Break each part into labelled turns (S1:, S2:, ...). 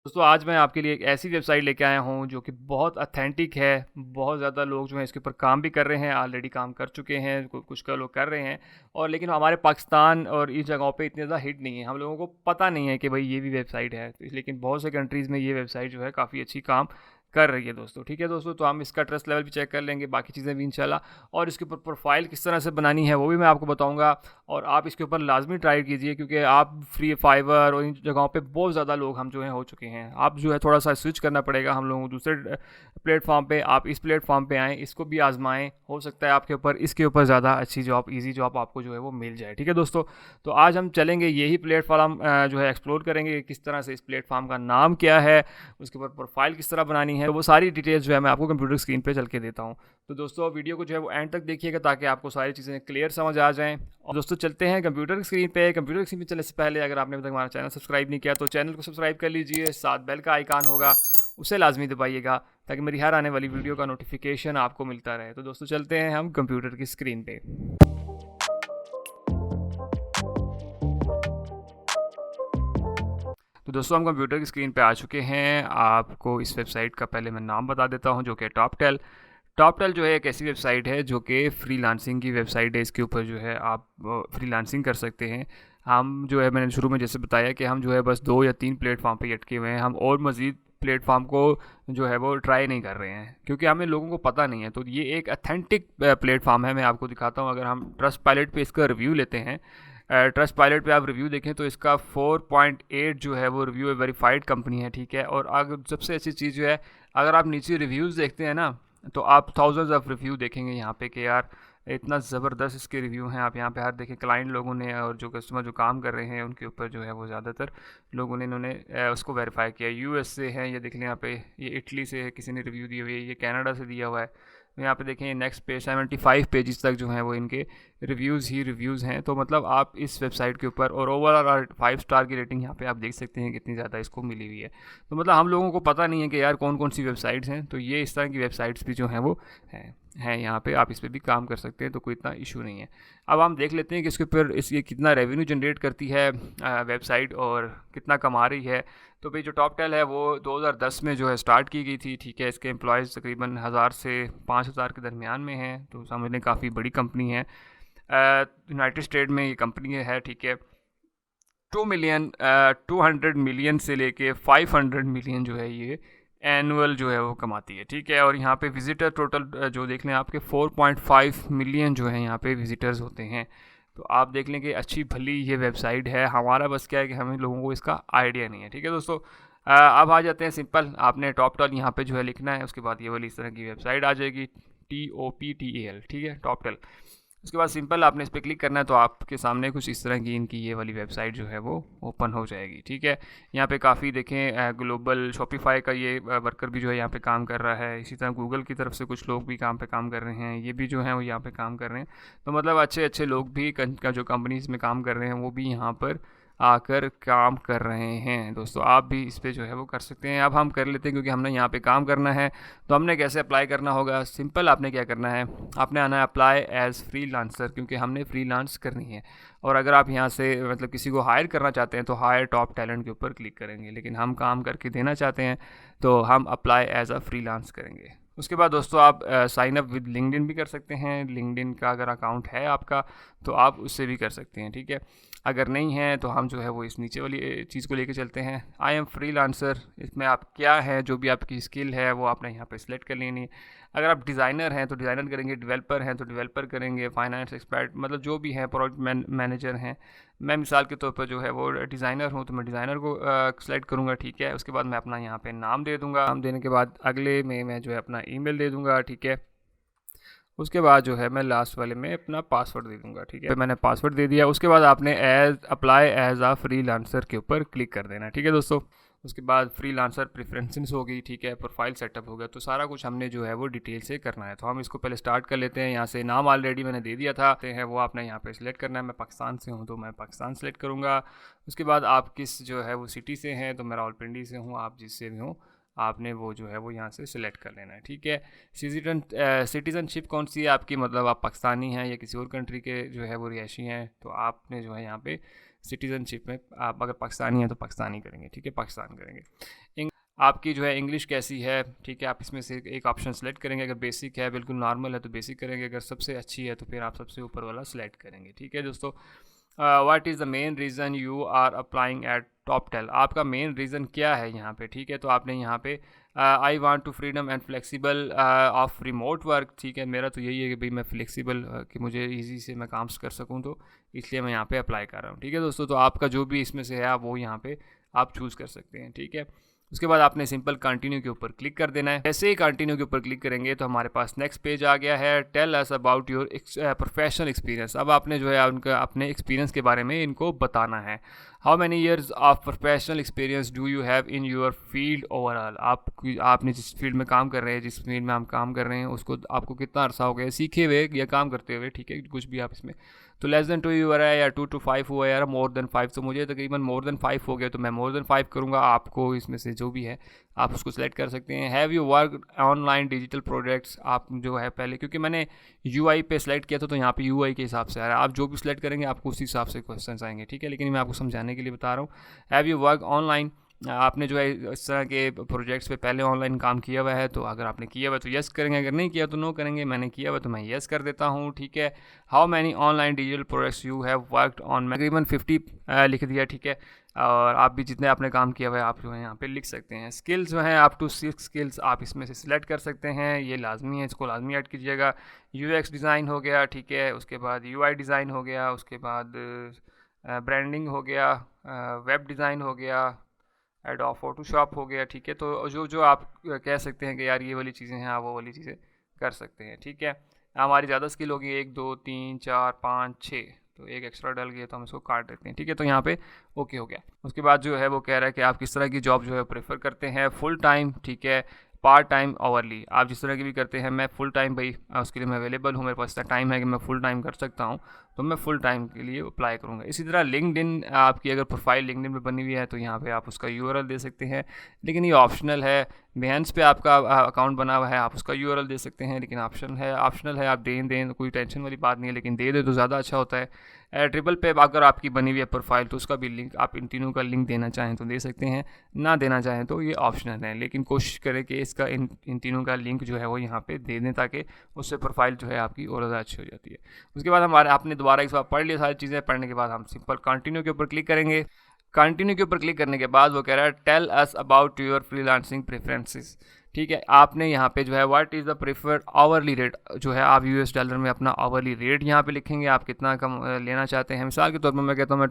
S1: दोस्तों आज मैं आपके लिए एक ऐसी वेबसाइट लेके आया हूँ जो कि बहुत ऑथेंटिक है। बहुत ज़्यादा लोग जो हैं इसके ऊपर काम भी कर रहे हैं, ऑलरेडी काम कर चुके हैं, कुछ का लोग कर रहे हैं। और लेकिन हमारे पाकिस्तान और इस जगहों पे इतने ज़्यादा हिट नहीं है, हम लोगों को पता नहीं है कि भाई ये भी वेबसाइट है। तो लेकिन बहुत से कंट्रीज़ में ये वेबसाइट जो है काफ़ी अच्छी काम कर रही है दोस्तों। ठीक है दोस्तों, तो हम इसका ट्रस्ट लेवल भी चेक कर लेंगे, बाकी चीज़ें भी इंशाल्लाह। और इसके ऊपर प्रोफाइल किस तरह से बनानी है वो भी मैं आपको बताऊँगा। और आप इसके ऊपर लाजमी ट्राई कीजिए, क्योंकि आप फ्री फाइवर और इन जगहों पे बहुत ज़्यादा लोग हम जो हैं हो चुके हैं। आप जो है थोड़ा सा स्विच करना पड़ेगा हम लोगों को दूसरे प्लेटफॉर्म पे। आप इस प्लेटफॉर्म पे आएँ, इसको भी आजमाएं, हो सकता है आपके ऊपर इसके ऊपर ज़्यादा अच्छी जॉब, ईजी जॉब आपको जो है वो मिल जाए। ठीक है दोस्तों, तो आज हम चलेंगे यही प्लेटफॉर्म जो है एक्सप्लोर करेंगे, किस तरह से, इस प्लेटफॉर्म का नाम क्या है, उसके ऊपर प्रोफाइल किस तरह बनानी है, तो वो सारी डिटेल्स जो है मैं आपको कंप्यूटर स्क्रीन पे चल के देता हूँ। तो दोस्तों वीडियो को जो है वो एंड तक देखिएगा ताकि आपको सारी चीज़ें क्लियर समझ आ जाएँ। और दोस्तों चलते हैं कंप्यूटर स्क्रीन पे। कंप्यूटर स्क्रीन पे चलने से पहले अगर आपने अभी तक हमारा चैनल सब्सक्राइब नहीं किया तो चैनल को सब्सक्राइब कर लीजिए, साथ बेल का आइकन होगा उसे लाजमी दबाइएगा ताकि मेरी हर आने वाली वीडियो का नोटिफिकेशन आपको मिलता रहे। तो दोस्तों चलते हैं हम कंप्यूटर की स्क्रीन पे। तो दोस्तों हम कंप्यूटर की स्क्रीन पे आ चुके हैं। आपको इस वेबसाइट का पहले मैं नाम बता देता हूँ, जो कि टॉपटेल। टॉपटेल जो है एक ऐसी वेबसाइट है जो कि फ्रीलांसिंग की वेबसाइट है। इसके ऊपर जो है आप फ्रीलांसिंग कर सकते हैं। हम जो है, मैंने शुरू में जैसे बताया कि हम जो है बस 2 या 3 प्लेटफॉर्म पे अटके हुए हैं। हम और मज़ीद प्लेटफॉर्म को जो है वो ट्राई नहीं कर रहे हैं, क्योंकि हमें लोगों को पता नहीं है। तो ये एक अथेंटिक प्लेटफॉर्म है, मैं आपको दिखाता हूँ। अगर हम ट्रस्ट पायलट पे इसका रिव्यू लेते हैं, ट्रस्ट पायलट पे आप रिव्यू देखें तो इसका 4.8 जो है वो रिव्यू वेरीफाइड कंपनी है। ठीक है, और अगर सबसे अच्छी चीज़ जो है, अगर आप नीचे रिव्यूज़ देखते हैं ना, तो आप थाउजेंड्स ऑफ रिव्यू देखेंगे यहाँ पे कि यार इतना ज़बरदस्त इसके रिव्यू हैं। आप यहाँ पे हर देखें क्लाइंट लोगों ने और जो कस्टमर जो काम कर रहे हैं उनके ऊपर जो है वो ज़्यादातर लोगों ने इन्होंने उसको वेरीफाई किया। यूएस से हैं, ये देख लें यहाँ पे, ये इटली से है, किसी ने रिव्यू दिए हुए, ये कनाडा से दिया हुआ है। यहाँ पे देखें नेक्स्ट पे 75 पेजेस तक जो हैं वो इनके रिव्यूज़ ही रिव्यूज़ हैं। तो मतलब आप इस वेबसाइट के ऊपर, और ओवरऑल 5 स्टार की रेटिंग यहाँ पे आप देख सकते हैं कितनी ज़्यादा इसको मिली हुई है। तो मतलब हम लोगों को पता नहीं है कि यार कौन कौन सी वेबसाइट्स हैं। तो ये इस तरह की वेबसाइट्स भी जो हैं वो हैं यहाँ पे, आप इस पर भी काम कर सकते हैं, तो कोई इतना इशू नहीं है। अब हम देख लेते हैं कि इसके ऊपर ये कितना रेवेन्यू जनरेट करती है वेबसाइट, और कितना कमा रही है। तो भाई जो टॉपटेल है वो 2010 में जो है स्टार्ट की गई थी। ठीक है, इसके एम्प्लॉयज़ तकरीबन 1000 से 5000 के दरमियान में हैं, तो समझ लें काफ़ी बड़ी कंपनी है। यूनाइटेड स्टेट में ये कंपनी है। ठीक है, 200 मिलियन से लेके 500 मिलियन जो है ये एनुअल जो है वो कमाती है। ठीक है, और यहाँ पे विज़िटर टोटल जो देख लें आपके 4.5 मिलियन जो है यहाँ पे विज़िटर्स होते हैं। तो आप देख लें कि अच्छी भली ये वेबसाइट है। हमारा बस क्या है कि हमें लोगों को इसका आइडिया नहीं है। ठीक है दोस्तों, अब आ जाते हैं सिंपल, आपने टॉपटेल यहाँ पे जो है लिखना है, उसके बाद ये वाली इस तरह की वेबसाइट आ जाएगी, TOPTAL। ठीक है, टॉपटेल। उसके बाद सिंपल आपने इस पर क्लिक करना है, तो आपके सामने कुछ इस तरह की इनकी ये वाली वेबसाइट जो है वो ओपन हो जाएगी। ठीक है, यहाँ पे काफ़ी देखें ग्लोबल शॉपिफाई का ये वर्कर भी जो है यहाँ पे काम कर रहा है। इसी तरह गूगल की तरफ से कुछ लोग भी काम कर रहे हैं, ये भी जो है वो यहाँ पे काम कर रहे हैं। तो मतलब अच्छे अच्छे लोग भी का जो कंपनीज में काम कर रहे हैं वो भी यहाँ पर आकर काम कर रहे हैं। दोस्तों आप भी इस पे जो है वो कर सकते हैं। अब हम कर लेते हैं, क्योंकि हमने यहाँ पे काम करना है। तो हमने कैसे अप्लाई करना होगा, सिंपल आपने क्या करना है, आपने आना है अप्लाई एज़ फ्रीलांसर, क्योंकि हमने फ्रीलांस करनी है। और अगर आप यहाँ से मतलब किसी को हायर करना चाहते हैं तो हायर टॉप टैलेंट के ऊपर क्लिक करेंगे, लेकिन हम काम करके देना चाहते हैं तो हम अप्लाई एज़ अ फ्रीलांस करेंगे। उसके बाद दोस्तों आप साइन अप विद लिंक्डइन भी कर सकते हैं। लिंक्डइन का अगर अकाउंट है आपका तो आप उससे भी कर सकते हैं। ठीक है, अगर नहीं है तो हम जो है वो इस नीचे वाली चीज़ को लेके चलते हैं, आई एम फ्रीलांसर। इसमें आप क्या है, जो भी आपकी स्किल है वो आपने यहाँ पे सिलेक्ट कर लेनी है। अगर आप डिज़ाइनर हैं तो डिज़ाइनर करेंगे, डेवलपर हैं तो डेवलपर करेंगे, फाइनेंस एक्सपर्ट मतलब जो भी हैं, प्रोजेक्ट मैनेजर हैं। मैं मिसाल के तौर पर जो है वो डिज़ाइनर हूँ, तो मैं डिज़ाइनर को सेलेक्ट करूँगा। ठीक है, उसके बाद मैं अपना यहाँ पे नाम दे दूँगा। नाम देने के बाद अगले में मैं जो है अपना ईमेल दे दूँगा। ठीक है, उसके बाद जो है मैं लास्ट वाले में अपना पासवर्ड दे दूँगा। ठीक है, तो मैंने पासवर्ड दे दिया। उसके बाद आपने अप्लाई एज आ फ्रीलांसर के ऊपर क्लिक कर देना है। ठीक है दोस्तों, उसके बाद फ्रीलांसर प्रेफरेंसेस हो गई। ठीक है, प्रोफाइल सेटअप हो गया। तो सारा कुछ हमने जो है वो डिटेल से करना है। तो हम इसको पहले स्टार्ट कर लेते हैं। यहाँ से नाम ऑलरेडी मैंने दे दिया था, है वो आपने यहाँ पे सिलेक्ट करना है। मैं पाकिस्तान से हूँ तो मैं पाकिस्तान सेलेक्ट करूँगा। उसके बाद आप किस जो है वो सिटी से हैं, तो मैं रावलपिंडी से हूँ, आप जिससे भी हों आपने वो जो है वो यहाँ से सिलेक्ट कर लेना है। ठीक है, सिटीज़नशिप कौन सी है आपकी, मतलब आप पाकिस्तानी हैं या किसी और कंट्री के जो है वो रिहायशी हैं, तो आपने जो है यहाँ पे सिटीजनशिप में आप अगर पाकिस्तानी हैं तो पाकिस्तानी करेंगे, ठीक है, पाकिस्तान करेंगे। आपकी जो है इंग्लिश कैसी है, ठीक है, आप इसमें से एक ऑप्शन सेलेक्ट करेंगे। अगर बेसिक है, बिल्कुल नॉर्मल है तो बेसिक करेंगे, अगर सबसे अच्छी है तो फिर आप सबसे ऊपर वाला सेलेक्ट करेंगे, ठीक है दोस्तों। What is the main reason you are applying at Toptel, आपका मेन रीज़न क्या है यहाँ पे, ठीक है। तो आपने यहाँ पे I want to freedom and flexible of remote work, ठीक है, मेरा तो यही है कि भाई मैं फ्लेक्सिबल कि मुझे इजी से मैं काम कर सकूँ, तो इसलिए मैं यहाँ पे अप्लाई कर रहा हूँ, ठीक है दोस्तों। तो आपका जो भी इसमें से है आप वो यहाँ पे आप चूज़ कर सकते हैं, ठीक है। उसके बाद आपने सिंपल कंटिन्यू के ऊपर क्लिक कर देना है। जैसे ही कंटिन्यू के ऊपर क्लिक करेंगे तो हमारे पास नेक्स्ट पेज आ गया है, tell us about your professional experience. अब आपने जो है उनका अपने एक्सपीरियंस के बारे में इनको बताना है। How many years of professional experience do you have in your field overall, आपने जिस फील्ड में काम कर रहे हैं, जिस फील्ड में आप काम कर रहे हैं उसको आपको कितना अरसा हो गया सीखे हुए या काम करते हुए, ठीक है, कुछ भी आप इसमें। तो लेस देन 2 हुआ है या 2 to 5 हुआ है या मोर देन 5, तो मुझे तकरीबन मोर देन 5 हो गया तो मैं मोर देन 5 करूँगा। आपको इसमें से जो भी है आप उसको सेलेक्ट कर सकते हैं। Have you work online digital projects, आप जो है पहले, क्योंकि मैंने UI पे सेलेक्ट किया था तो यहाँ पे UI के हिसाब से आ रहा है, आप जो भी सेलेक्ट करेंगे आपको उसी हिसाब से क्वेश्चन आएंगे, ठीक है, लेकिन मैं आपको समझाने के लिए बता रहा हूँ। हैव यू वर्क ऑनलाइन, आपने जो है इस तरह के प्रोजेक्ट्स पे पहले ऑनलाइन काम किया हुआ है, तो अगर आपने किया हुआ है तो यस करेंगे, अगर नहीं किया तो नो करेंगे। मैंने किया हुआ तो मैं यस कर देता हूँ, ठीक है। How many online digital projects you have worked on, तकरीबन 50 लिख दिया, ठीक है। और आप भी जितने आपने काम किया हुआ है आप जो है यहाँ पे लिख सकते हैं। स्किल्स जो है अप टू 6 स्किल्स आप इसमें से सिलेक्ट कर सकते हैं, ये लाजमी है, इसको लाजमी ऐड कीजिएगा। UX डिज़ाइन हो गया, ठीक है, उसके बाद UI डिज़ाइन हो गया, उसके बाद ब्रांडिंग हो गया, वेब डिज़ाइन हो गया, एडोब फोटोशॉप हो गया, ठीक है। तो जो जो आप कह सकते हैं कि यार ये वाली चीज़ें हैं, आप वो वाली चीज़ें कर सकते हैं, ठीक है। हमारी ज़्यादा स्किल होगी 1 2 3 4 5 6, तो एक एक्स्ट्रा डल गया तो हम इसको काट देते हैं, ठीक है। तो यहाँ पे ओके हो गया। उसके बाद जो है वो कह रहा है कि आप किस तरह की जॉब जो है प्रेफर करते हैं, फुल टाइम, ठीक है, पार्ट टाइम, आवरली, आप जिस तरह की भी करते हैं। मैं फुल टाइम भाई उसके लिए मैं अवेलेबल हूँ, मेरे पास इतना टाइम है कि मैं फुल टाइम कर सकता हूँ, तो मैं फुल टाइम के लिए अप्लाई करूँगा। इसी तरह लिंक्डइन, आपकी अगर प्रोफाइल लिंक्डइन में बनी हुई है तो यहाँ पे आप उसका URL दे सकते हैं, लेकिन ये ऑप्शनल है। behance पे आपका अकाउंट बना हुआ है, आप उसका URL दे सकते हैं, लेकिन ऑप्शनल है, आप दें कोई टेंशन वाली बात नहीं है, लेकिन दे तो ज़्यादा अच्छा होता है। ट्रिपल पे अगर आपकी बनी हुई है प्रोफाइल तो उसका भी लिंक, आप इन तीनों का लिंक देना चाहें तो दे सकते हैं, ना देना चाहें तो ये ऑप्शनल है, लेकिन कोशिश करें कि इसका इन तीनों का लिंक जो है वो यहाँ पे दे दें, ताकि उससे प्रोफाइल जो है आपकी और ज़्यादा अच्छी हो जाती है। उसके बाद आपने दोबारा इस बार पढ़ लिया सारी चीज़ें, पढ़ने के बाद हम सिंपल कंटिन्यू के ऊपर क्लिक करेंगे। कंटिन्यू के ऊपर क्लिक करने के बाद वो कह रहा है tell us about your freelancing preferences, ठीक है। आपने यहाँ पे जो है what is the preferred hourly rate, जो है आप US डॉलर में अपना आवरली रेट यहाँ पे लिखेंगे, आप कितना कम लेना चाहते हैं। मिसाल के तौर पर मैं कहता हूँ मैं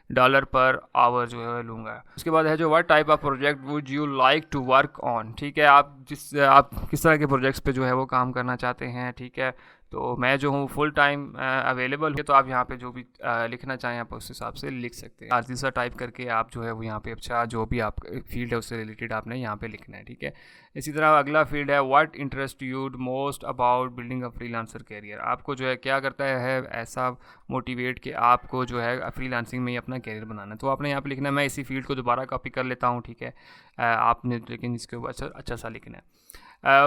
S1: $20 पर आवर जो है लूँगा। उसके बाद है जो what type of project would you like to work on, ठीक है, आप किस तरह के प्रोजेक्ट्स पे जो है वो काम करना चाहते हैं, ठीक है। तो मैं जो हूँ फुल टाइम अवेलेबल है, तो आप यहाँ पे जो भी लिखना चाहें आप उस हिसाब से लिख सकते हैं। आर्टिसा टाइप करके आप जो है वो यहाँ पे अच्छा जो भी आप फील्ड है उससे रिलेटेड आपने यहाँ पे लिखना है, ठीक है। इसी तरह अगला फील्ड है what interest you most about building a freelancer career, आपको जो है क्या करता है ऐसा मोटिवेट कि आपको जो है फ्रीलांसिंग में ही अपना कैरियर बनाना है, तो आपने यहाँ पे लिखना है। मैं इसी फील्ड को दोबारा कॉपी कर लेता हूँ, ठीक है, आपने लेकिन इसके ऊपर अच्छा सा लिखना है।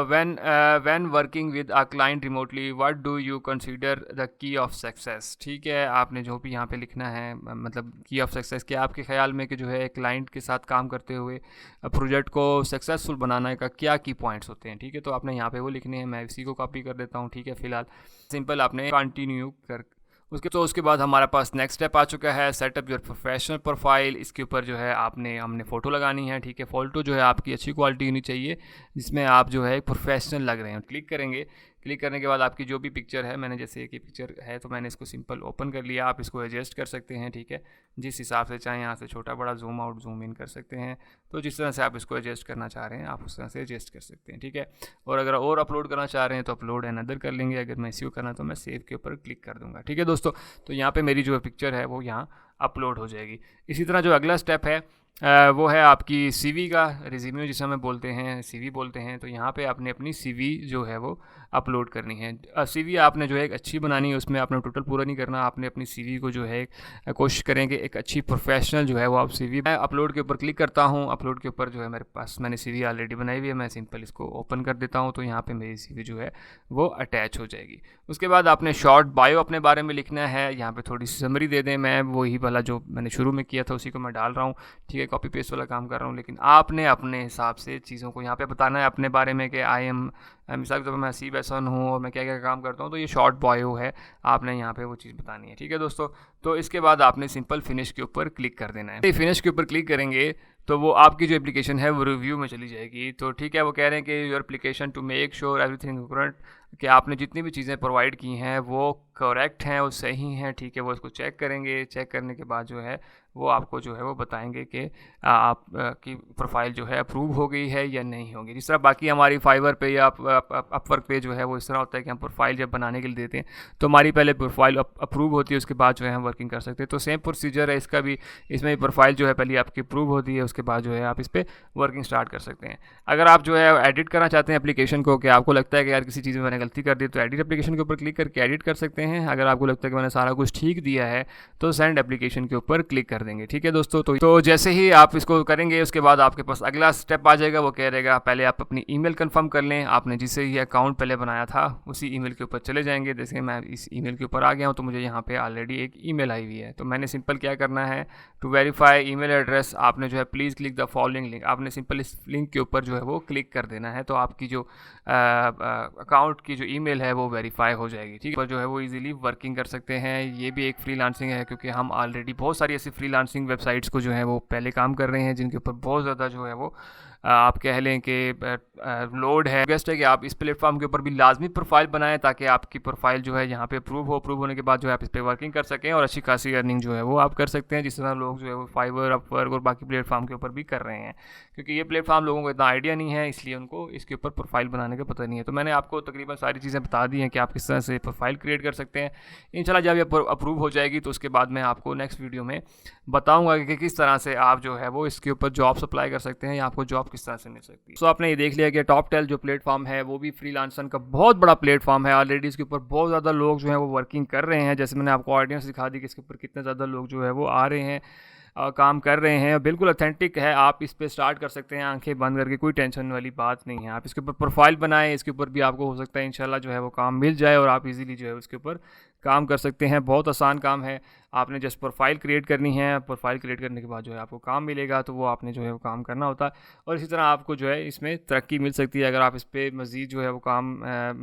S1: when working with a client remotely what do you consider the key of success, ठीक है, आपने जो भी यहाँ पे लिखना है मतलब की ऑफ सक्सेस कि आपके ख्याल में कि जो है क्लाइंट के साथ काम करते हुए प्रोजेक्ट को सक्सेसफुल बनाने का क्या की पॉइंट्स होते हैं, ठीक है। तो आपने यहाँ पे वो लिखने हैं, मैं इसी को कॉपी कर देता हूँ, ठीक है। फिलहाल सिंपल आपने कंटिन्यू कर उसके बाद हमारे पास नेक्स्ट स्टेप आ चुका है सेटअप योर प्रोफेशनल प्रोफाइल। इसके ऊपर जो है हमने फ़ोटो लगानी है, ठीक है। फ़ोटो जो है आपकी अच्छी क्वालिटी होनी चाहिए जिसमें आप जो है प्रोफेशनल लग रहे हैं। क्लिक करेंगे, क्लिक करने के बाद आपकी जो भी पिक्चर है, मैंने जैसे एक ही पिक्चर है तो मैंने इसको सिंपल ओपन कर लिया, आप इसको एडजस्ट कर सकते हैं, ठीक है, जिस हिसाब से चाहें। यहाँ से छोटा बड़ा जूम आउट जूम इन कर सकते हैं, तो जिस तरह से आप इसको एडजस्ट करना चाह रहे हैं आप उस तरह से एडजस्ट कर सकते हैं, ठीक है। और अगर और अपलोड करना चाह रहे हैं तो अपलोड एंड अदर कर लेंगे। अगर मैं इसी को करना तो मैं सेव के ऊपर क्लिक कर दूँगा, ठीक है दोस्तों। तो यहाँ पर मेरी जो पिक्चर है वो यहाँ अपलोड हो जाएगी। इसी तरह जो अगला स्टेप है वो है आपकी सीवी का रिज्यूमे, जिसे हमें बोलते हैं सीवी बोलते हैं। तो यहाँ पे आपने अपनी सीवी जो है वो अपलोड करनी है। सीवी आपने जो है एक अच्छी बनानी है, उसमें आपने टोटल पूरा नहीं करना, आपने अपनी सीवी को जो है कोशिश करेंगे एक अच्छी प्रोफेशनल जो है वो आप सीवी। मैं अपलोड के ऊपर क्लिक करता हूँ, अपलोड के ऊपर जो है मेरे पास मैंने सीवी ऑलरेडी बनाई हुई है, मैं सिंपल इसको ओपन कर देता हूँ, तो यहाँ पर मेरी सीवी जो है वो अटैच हो जाएगी। उसके बाद आपने शॉर्ट बायो अपने बारे में लिखना है, यहाँ पर थोड़ी सी समरी दे दें, मैं वही वाला जो मैंने शुरू में किया था उसी को मैं डाल रहा हूँ, ठीक है, कॉपी पेस्ट वाला काम कर रहा हूँ। लेकिन आपने अपने हिसाब से चीज़ों को यहाँ पे बताना है अपने बारे में कि आई एम, मिसाल के तौर पर मैं सी बेसन हूँ और मैं क्या क्या काम करता हूँ, तो ये शॉर्ट बायो है, आपने यहाँ पे वो चीज़ बतानी है, ठीक है दोस्तों। तो इसके बाद आपने सिंपल फिनिश के ऊपर क्लिक कर देना है। फिनिश के ऊपर क्लिक करेंगे तो वो आपकी जो एप्लीकेशन है वो रिव्यू में चली जाएगी। तो ठीक है, वो कह रहे हैं कि your application to make sure everything current, कि आपने जितनी भी चीज़ें प्रोवाइड की हैं वो करेक्ट हैं, वो सही हैं, ठीक है। वो इसको चेक करेंगे, चेक करने के बाद जो है वो आपको जो है वो बताएंगे कि आप की प्रोफाइल जो है अप्रूव हो गई है या नहीं होगी। जिस तरह बाकी हमारी फाइवर पे या अपवर्क पे जो है वो इस तरह होता है कि हम प्रोफाइल जब बनाने के लिए देते हैं तो हमारी पहले प्रोफाइल अप्रूव होती है, उसके बाद जो है हम वर्किंग कर सकते हैं। तो सेम प्रोसीजर है इसका भी, इसमें भी प्रोफाइल जो है पहले आपकी अप्रूव होती है, उसके बाद जो है आप इस पर वर्किंग स्टार्ट कर सकते हैं। अगर आप जो है एडिट करना चाहते हैं एप्लीकेशन को, कि आपको लगता है कि यार किसी चीज़ में मैंने गलती कर दी, तो एडिट एप्लीकेशन के ऊपर क्लिक करके एडिट कर सकते हैं। अगर आपको लगता है कि मैंने सारा कुछ ठीक दिया है तो सेंड एप्लीकेशन के ऊपर क्लिक कर देंगे, ठीक है दोस्तों। तो जैसे ही आप इसको करेंगे उसके बाद आपके पास अगला स्टेप आ जाएगा, वो कह रहेगा पहले आप अपनी ईमेल कंफर्म कर लें। आपने जिसे ये अकाउंट पहले बनाया था उसी ईमेल के ऊपर चले जाएंगे। जैसे मैं इस ईमेल के ऊपर आ गया हूँ तो मुझे यहाँ पे ऑलरेडी एक ईमेल आई हुई है, तो मैंने सिंपल क्या करना है, टू वेरीफाई ईमेल एड्रेस, आपने जो है please click the following link, आपने सिंपल इस लिंक के ऊपर जो है वो क्लिक कर देना है। तो आपकी जो अकाउंट की जो ईमेल है वो वेरीफाई हो जाएगी, ठीक है। पर जो है वो इजीली वर्किंग कर सकते हैं। ये भी एक फ्रीलांसिंग है, क्योंकि हम ऑलरेडी बहुत सारी ऐसी फ्रीलांसिंग वेबसाइट्स को जो है वो पहले काम कर रहे हैं जिनके ऊपर बहुत ज़्यादा जो है वो आप कह लें कि लोड है। बेस्ट है कि आप इस प्लेटफॉर्म के ऊपर भी लाजमी प्रोफाइल बनाएं, ताकि आपकी प्रोफाइल जो है यहाँ पे अप्रूव होने के बाद जो है आप इस पर वर्किंग कर सकें और अच्छी खासी अर्निंग जो है वो आप कर सकते हैं, जिस तरह लोग जो है वो फाइवर, अपवर्क और बाकी प्लेटफॉर्म के ऊपर भी कर रहे हैं। क्योंकि ये प्लेटफॉर्म लोगों को इतना आइडिया नहीं है, इसलिए उनको इसके ऊपर प्रोफाइल बनाने का पता नहीं है। तो मैंने आपको तकरीबन सारी चीज़ें बता दी हैं कि आप किस तरह से प्रोफाइल क्रिएट कर सकते हैं। इंशाल्लाह जब ये अप्रूव हो जाएगी तो उसके बाद मैं आपको नेक्स्ट वीडियो में बताऊंगा कि किस तरह से आप जो है वो इसके ऊपर जॉब्स अप्लाई कर सकते हैं या आपको जॉब किस तरह से मिल सकती है। तो आपने ये देख लिया कि टॉपटेल जो प्लेटफॉर्म है वो भी फ्रीलांसर का बहुत बड़ा प्लेटफॉर्म है। ऑलरेडी इसके ऊपर बहुत ज़्यादा लोग जो है वो वर्किंग कर रहे हैं। जैसे मैंने आपको ऑडियंस दिखा दी कि इसके ऊपर कितने ज़्यादा लोग जो है वो आ रहे हैं, काम कर रहे हैं। बिल्कुल ऑथेंटिक है, आप इस पे स्टार्ट कर सकते हैं आंखें बंद करके, कोई टेंशन वाली बात नहीं है। आप इसके ऊपर प्रोफाइल बनाएं, इसके ऊपर भी आपको हो सकता है इंशाल्लाह जो है वो काम मिल जाए और आप इजीली जो है उसके ऊपर काम कर सकते हैं। बहुत आसान काम है, आपने जस्ट प्रोफाइल क्रिएट करनी है, प्रोफाइल क्रिएट करने के बाद जो है आपको काम मिलेगा, तो वो आपने जो है वो काम करना होता है। और इसी तरह आपको जो है इसमें तरक्की मिल सकती है अगर आप इस पर मज़ीद जो है वो काम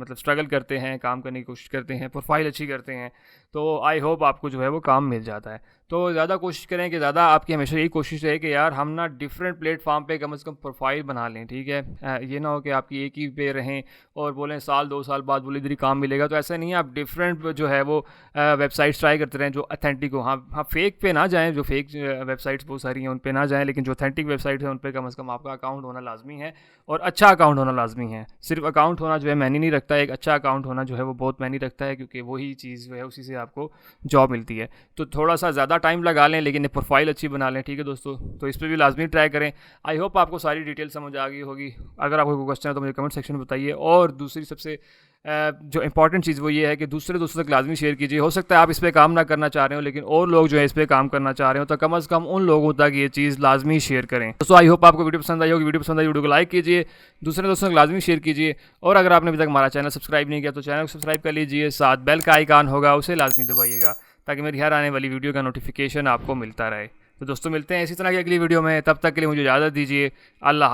S1: मतलब स्ट्रगल करते हैं, काम करने की कोशिश करते हैं, प्रोफाइल अच्छी करते हैं, तो आई होप आपको जो है वो काम मिल जाता है। तो ज़्यादा कोशिश करें कि ज़्यादा आपकी हमेशा यही कोशिश है कि यार हम ना डिफरेंट प्लेटफॉर्म पे कम से कम प्रोफाइल बना लें, ठीक है। ये ना हो कि आपकी एक ही पे रहें और बोलें साल 2 साल बाद बोले इधर ही काम मिलेगा, तो ऐसा नहीं है। आप डिफरेंट जो है वो वेबसाइट्स ट्राई करते रहें जो अथेंटिक हो। हाँ, फेक पे ना जाएँ, जो फेक वेबसाइट्स बहुत सारी हैं उन पे ना जाएँ, लेकिन जो अथेंटिक वेबसाइट है उन पर कम से कम आपका अकाउंट होना लाजमी है और अच्छा अकाउंट होना लाजमी है। सिर्फ अकाउंट होना जो है मायने नहीं रखता, एक अच्छा अकाउंट होना जो है वो बहुत मायने रखता है, क्योंकि वही चीज़ जो है उसी से आपको जॉब मिलती है। तो थोड़ा सा ज़्यादा टाइम लगा लें लेकिन प्रोफाइल अच्छी बना लें, ठीक है दोस्तों। तो इस पर भी लाजमी ट्राई करें। आई होप आपको सारी डिटेल समझ आ गई होगी। अगर आपको कोई क्वेश्चन है तो मुझे कमेंट सेक्शन में बताइए। और दूसरी सबसे जो इंपॉर्टेंट चीज़ वो ये है कि दूसरे दोस्तों तक लाजमी शेयर कीजिए। हो सकता है आप इस पर काम ना करना चाह रहे हो, लेकिन और लोग जो है इस पर काम करना चाह रहे हो, तो कम से कम उन लोगों तक ये चीज़ लाजमी शेयर करें। दोस्तों आई होप आपको वीडियो पसंद आई होगी। वीडियो पसंद आई वीडियो को लाइक कीजिए, दूसरे दोस्तों तक लाजमी शेयर कीजिए। और अगर आपने अभी तक हमारा चैनल सब्सक्राइब नहीं किया तो चैनल को सब्सक्राइब कर लीजिए, साथ बेल का आइकान होगा उसे लाजमी दबाइएगा, ताकि मेरी हर आने वाली वीडियो का नोटिफिकेशन आपको मिलता रहे। तो दोस्तों मिलते हैं इसी तरह की अगली वीडियो में, तब तक के लिए मुझे इजाज़त दीजिए। अल्लाह हाफ़िज़।